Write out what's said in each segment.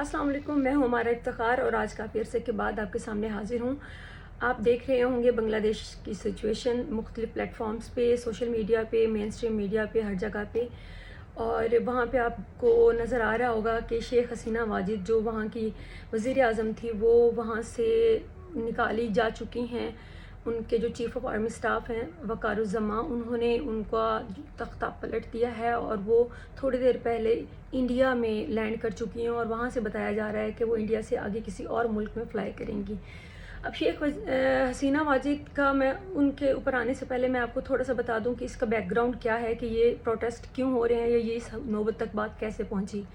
अस्सलाम वालेकुम, मैं हूँ हमारा इफ्तिखार और आज काफ़ी अरसे के बाद आपके सामने हाजिर हूँ। आप देख रहे होंगे बांग्लादेश की सिचुएशन मुख्तलिफ़ प्लेटफॉर्म्स पे, सोशल मीडिया पे, मेन स्ट्रीम मीडिया पे, हर जगह पे। और वहाँ पे आपको नज़र आ रहा होगा कि शेख हसीना वाजिद जो वहाँ की वज़ीर आज़म थी, वो वहाँ से निकाली जा चुकी हैं। उनके जो चीफ़ ऑफ आर्मी स्टाफ हैं वक़ारुज़्ज़मा, उन्होंने उनका तख्ता पलट दिया है और वो थोड़ी देर पहले इंडिया में लैंड कर चुकी हैं और वहाँ से बताया जा रहा है कि वो इंडिया से आगे किसी और मुल्क में फ़्लाई करेंगी। अब हसीना वाजिद का मैं उनके ऊपर आने से पहले मैं आपको थोड़ा सा बता दूं कि इसका बैकग्राउंड क्या है, कि ये प्रोटेस्ट क्यों हो रहे हैं या ये इस नौबत तक बात कैसे पहुंची।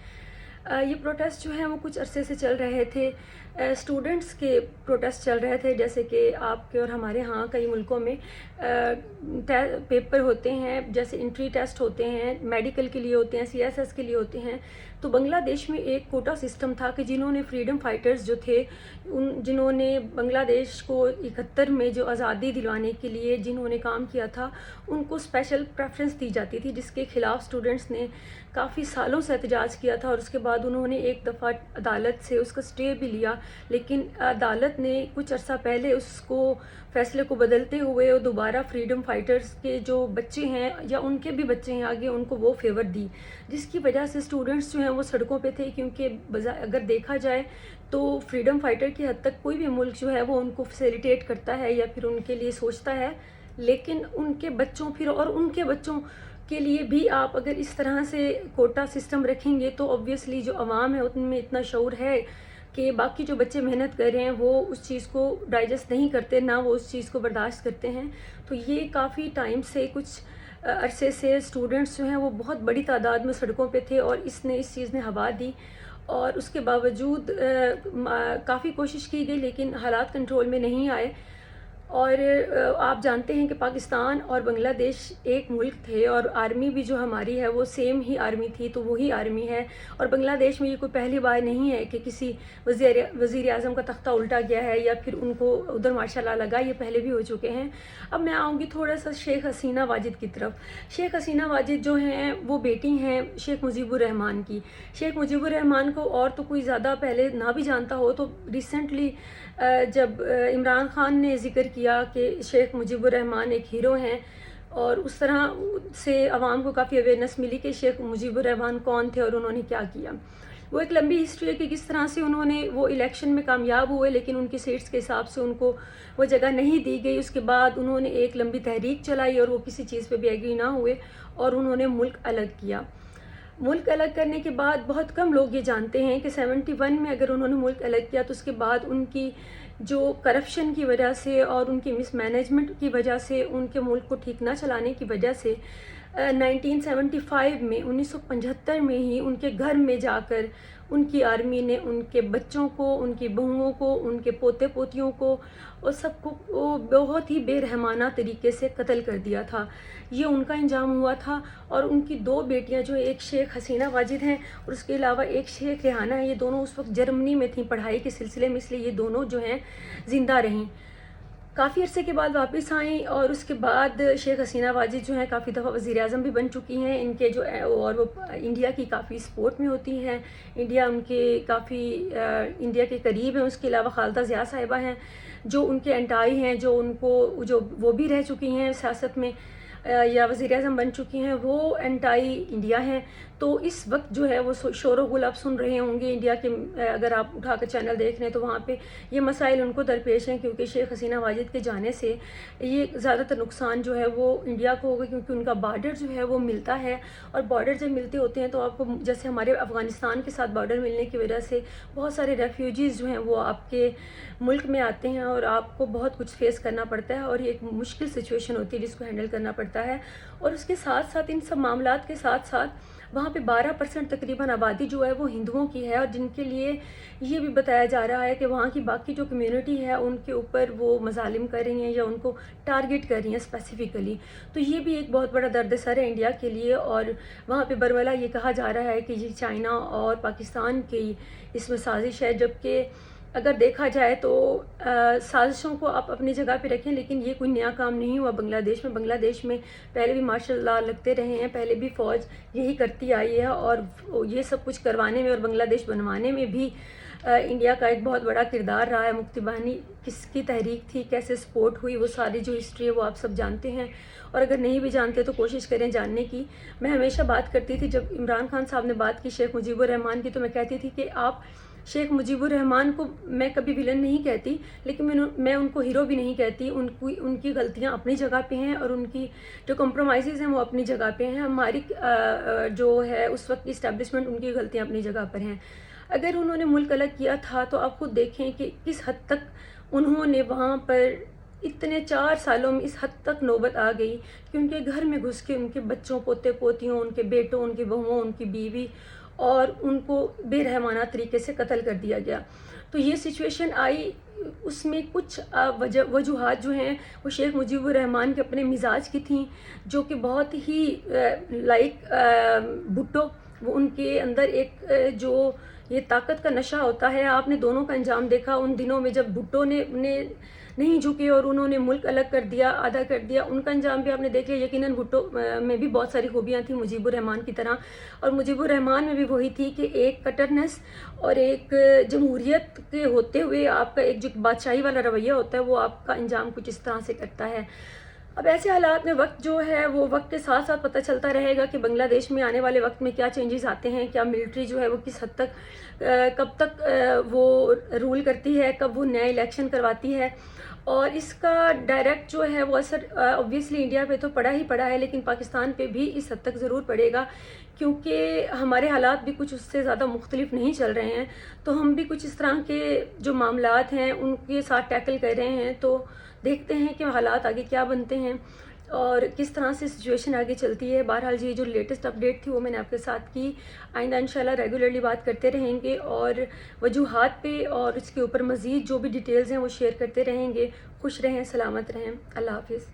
ये प्रोटेस्ट जो हैं वो कुछ अरसे से चल रहे थे। स्टूडेंट्स के प्रोटेस्ट चल रहे थे, जैसे कि आपके और हमारे यहाँ कई मुल्कों में पेपर होते हैं, जैसे इंट्री टेस्ट होते हैं, मेडिकल के लिए होते हैं, सीएसएस के लिए होते हैं। तो बांग्लादेश में एक कोटा सिस्टम था कि जिन्होंने फ्रीडम फाइटर्स जो थे, जिन्होंने बांग्लादेश को 71 में जो आज़ादी दिलवाने के लिए जिन्होंने काम किया था, उनको स्पेशल प्रेफरेंस दी जाती थी, जिसके ख़िलाफ़ स्टूडेंट्स ने काफ़ी सालों से एहतजाज किया था। और उसके बाद उन्होंने एक दफ़ा अदालत से उसका स्टे भी लिया, लेकिन अदालत ने कुछ अर्सा पहले उसको फ़ैसले को बदलते हुए और दोबारा फ्रीडम फाइटर्स के जो बच्चे हैं या उनके भी बच्चे हैं आगे, उनको वो फेवर दी, जिसकी वजह से स्टूडेंट्स जो हैं वो सड़कों पे थे। क्योंकि अगर देखा जाए तो फ्रीडम फाइटर की हद तक कोई भी मुल्क जो है वो उनको फैसिलिटेट करता है या फिर उनके लिए सोचता है, लेकिन उनके बच्चों फिर और उनके बच्चों के लिए भी आप अगर इस तरह से कोटा सिस्टम रखेंगे तो ऑब्वियसली जो अवाम है उनमें इतना शऊर है कि बाकी जो बच्चे मेहनत कर रहे हैं वो उस चीज़ को डाइजेस्ट नहीं करते, ना वो उस चीज़ को बर्दाश्त करते हैं। तो ये काफ़ी टाइम से कुछ अरसे से स्टूडेंट्स जो हैं वो बहुत बड़ी तादाद में सड़कों पे थे और इस चीज़ ने हवा दी। और उसके बावजूद काफ़ी कोशिश की गई, लेकिन हालात कंट्रोल में नहीं आए। और आप जानते हैं कि पाकिस्तान और बांग्लादेश एक मुल्क थे और आर्मी भी जो हमारी है वो सेम ही आर्मी थी, तो वही आर्मी है। और बांग्लादेश में ये कोई पहली बार नहीं है कि किसी वज़ीर आज़म का तख्ता उल्टा गया है या फिर उनको उधर मार्शल लॉ लगा, ये पहले भी हो चुके हैं। अब मैं आऊँगी थोड़ा सा शेख हसीना वाजिद की तरफ। शेख हसीना वाजिद जो हैं वो बेटी हैं शेख मुजीबुर रहमान की। शेख मुजीबुर रहमान को और तो कोई ज़्यादा पहले ना भी जानता हो, तो रिसेंटली जब इमरान खान ने ज़िक्र किया कि शेख मुजीबुर रहमान एक हीरो हैं, और उस तरह से आवाम को काफ़ी अवेयरनेस मिली कि शेख मुजीबुर रहमान कौन थे और उन्होंने क्या किया। वो एक लंबी हिस्ट्री है कि किस तरह से उन्होंने वो इलेक्शन में कामयाब हुए, लेकिन उनकी सीट्स के हिसाब से उनको वो जगह नहीं दी गई। उसके बाद उन्होंने एक लंबी तहरीक चलाई और वो किसी चीज़ पे भी एग्री ना हुए और उन्होंने मुल्क अलग किया। मुल्क अलग करने के बाद बहुत कम लोग ये जानते हैं कि 71 में अगर उन्होंने मुल्क अलग किया तो उसके बाद उनकी जो करप्शन की वजह से और उनकी मिसमैनेजमेंट की वजह से, उनके मुल्क को ठीक ना चलाने की वजह से 1975 में 1975 में ही उनके घर में जाकर उनकी आर्मी ने उनके बच्चों को, उनकी बहुओं को, उनके पोते पोतियों को और सबको बहुत ही बेरहमाना तरीके से कत्ल कर दिया था। ये उनका इंजाम हुआ था। और उनकी दो बेटियां जो एक शेख हसीना वाजिद हैं और उसके अलावा एक शेख रेहाना है, ये दोनों उस वक्त जर्मनी में थी पढ़ाई के सिलसिले में, इसलिए ये दोनों जो हैं ज़िंदा रहीं। काफ़ी अरसे के बाद वापस आई और उसके बाद शेख हसीना वाजिद जो हैं काफ़ी दफ़ा वज़ीर आज़म भी बन चुकी हैं। इनके जो और वो इंडिया की काफ़ी सपोर्ट में होती हैं, इंडिया उनके काफ़ी इंडिया के करीब हैं। उसके अलावा खालिदा ज़िया साहिबा हैं जो उनके एंटाई हैं, जो उनको जो वो भी रह चुकी हैं सियासत में या वज़ीर आज़म बन चुकी हैं, वो एंटाई इंडिया हैं। तो इस वक्त जो है वो शोर गुल आप सुन रहे होंगे इंडिया के, अगर आप उठाकर चैनल देख रहे हैं तो वहाँ पे ये मसाइल उनको दरपेश हैं, क्योंकि शेख हसीना वाजिद के जाने से ये ज़्यादातर नुकसान जो है वो इंडिया को होगा, क्योंकि उनका बॉर्डर जो है वो मिलता है। और बॉर्डर जब मिलते होते हैं तो आपको, जैसे हमारे अफ़गानिस्तान के साथ बॉर्डर मिलने की वजह से बहुत सारे रेफ्यूजीज़ जो हैं वो आपके मुल्क में आते हैं और आपको बहुत कुछ फेस करना पड़ता है और ये एक मुश्किल सिचुएशन होती है जिसको हैंडल करना पड़ता है। और उसके साथ साथ इन सब मामलात के साथ साथ वहाँ पे 12% तकरीबन आबादी जो है वो हिंदुओं की है, और जिनके लिए ये भी बताया जा रहा है कि वहाँ की बाकी जो कम्युनिटी है उनके ऊपर वो मजालिम कर रही हैं या उनको टारगेट कर रही हैं स्पेसिफ़िकली। तो ये भी एक बहुत बड़ा दर्द सर है इंडिया के लिए। और वहाँ पे बरमला ये कहा जा रहा है कि ये चाइना और पाकिस्तान की इसमें साजिश है, जबकि اگر دیکھا جائے تو سازشوں کو آپ اپنی جگہ پہ رکھیں، لیکن یہ کوئی نیا کام نہیں ہوا بنگلہ دیش میں. بنگلہ دیش میں پہلے بھی مارشل لا لگتے رہے ہیں، پہلے بھی فوج یہی کرتی آئی ہے، اور یہ سب کچھ کروانے میں اور بنگلہ دیش بنوانے میں بھی انڈیا کا ایک بہت بڑا کردار رہا ہے. مکتی بہانی کس کی تحریک تھی، کیسے سپورٹ ہوئی، وہ ساری جو ہسٹری ہے وہ آپ سب جانتے ہیں، اور اگر نہیں بھی جانتے تو کوشش کریں جاننے کی. میں ہمیشہ بات کرتی تھی، جب عمران خان صاحب نے بات کی شیخ مجیب الرحمان کی، تو میں کہتی تھی کہ آپ شیخ مجیب الرحمان کو میں کبھی ولن نہیں کہتی، لیکن میں ان کو ہیرو بھی نہیں کہتی. ان کی غلطیاں اپنی جگہ پہ ہیں، اور ان کی جو کمپرومائزز ہیں وہ اپنی جگہ پہ ہیں. ہماری جو ہے اس وقت کی اسٹیبلشمنٹ، ان کی غلطیاں اپنی جگہ پر ہیں. اگر انہوں نے ملک الگ کیا تھا تو آپ خود دیکھیں کہ کس حد تک انہوں نے وہاں پر اتنے 4 سالوں میں اس حد تک نوبت آ گئی کہ ان کے گھر میں گھس کے ان کے بچوں، پوتے پوتیوں، ان کے بیٹوں، ان کی بہوؤں، ان کی بیوی، اور ان کو بے رحمانہ طریقے سے قتل کر دیا گیا. تو یہ سچویشن آئی، اس میں کچھ وجوہات جو ہیں وہ شیخ مجیب الرحمان کے اپنے مزاج کی تھیں، جو کہ بہت ہی لائک بھٹو، وہ ان کے اندر ایک جو یہ طاقت کا نشہ ہوتا ہے. آپ نے دونوں کا انجام دیکھا ان دنوں میں، جب بھٹو نے نہیں جھکے اور انہوں نے ملک الگ کر دیا، آدھا کر دیا. ان کا انجام بھی آپ نے دیکھ لیا. یقیناً بھٹو میں بھی بہت ساری خوبیاں تھیں مجیب الرحمان کی طرح، اور مجیب الرحمان میں بھی وہی تھی کہ ایک کٹرنس اور ایک جمہوریت کے ہوتے ہوئے آپ کا ایک جو بادشاہی والا رویہ ہوتا ہے وہ آپ کا انجام کچھ اس طرح سے کرتا ہے. اب ایسے حالات میں وقت جو ہے وہ وقت کے ساتھ ساتھ پتہ چلتا رہے گا کہ بنگلہ دیش میں آنے والے وقت میں کیا چینجز آتے ہیں، کیا ملٹری جو ہے وہ کس حد تک کب تک وہ رول کرتی ہے، کب وہ نئے الیکشن کرواتی ہے. اور اس کا ڈائریکٹ جو ہے وہ اثر اوبویسلی انڈیا پہ تو پڑا ہی پڑا ہے، لیکن پاکستان پہ بھی اس حد تک ضرور پڑے گا، کیونکہ ہمارے حالات بھی کچھ اس سے زیادہ مختلف نہیں چل رہے ہیں. تو ہم بھی کچھ اس طرح کے جو معاملات ہیں ان کے ساتھ ٹیکل کر رہے ہیں. تو دیکھتے ہیں کہ حالات آگے کیا بنتے ہیں اور کس طرح سے سچویشن آگے چلتی ہے. بہرحال یہ جو لیٹسٹ اپڈیٹ تھی وہ میں نے آپ کے ساتھ کی. آئندہ انشاءاللہ ریگولرلی بات کرتے رہیں گے، اور وجوہات پہ اور اس کے اوپر مزید جو بھی ڈیٹیلز ہیں وہ شیئر کرتے رہیں گے. خوش رہیں، سلامت رہیں. اللہ حافظ.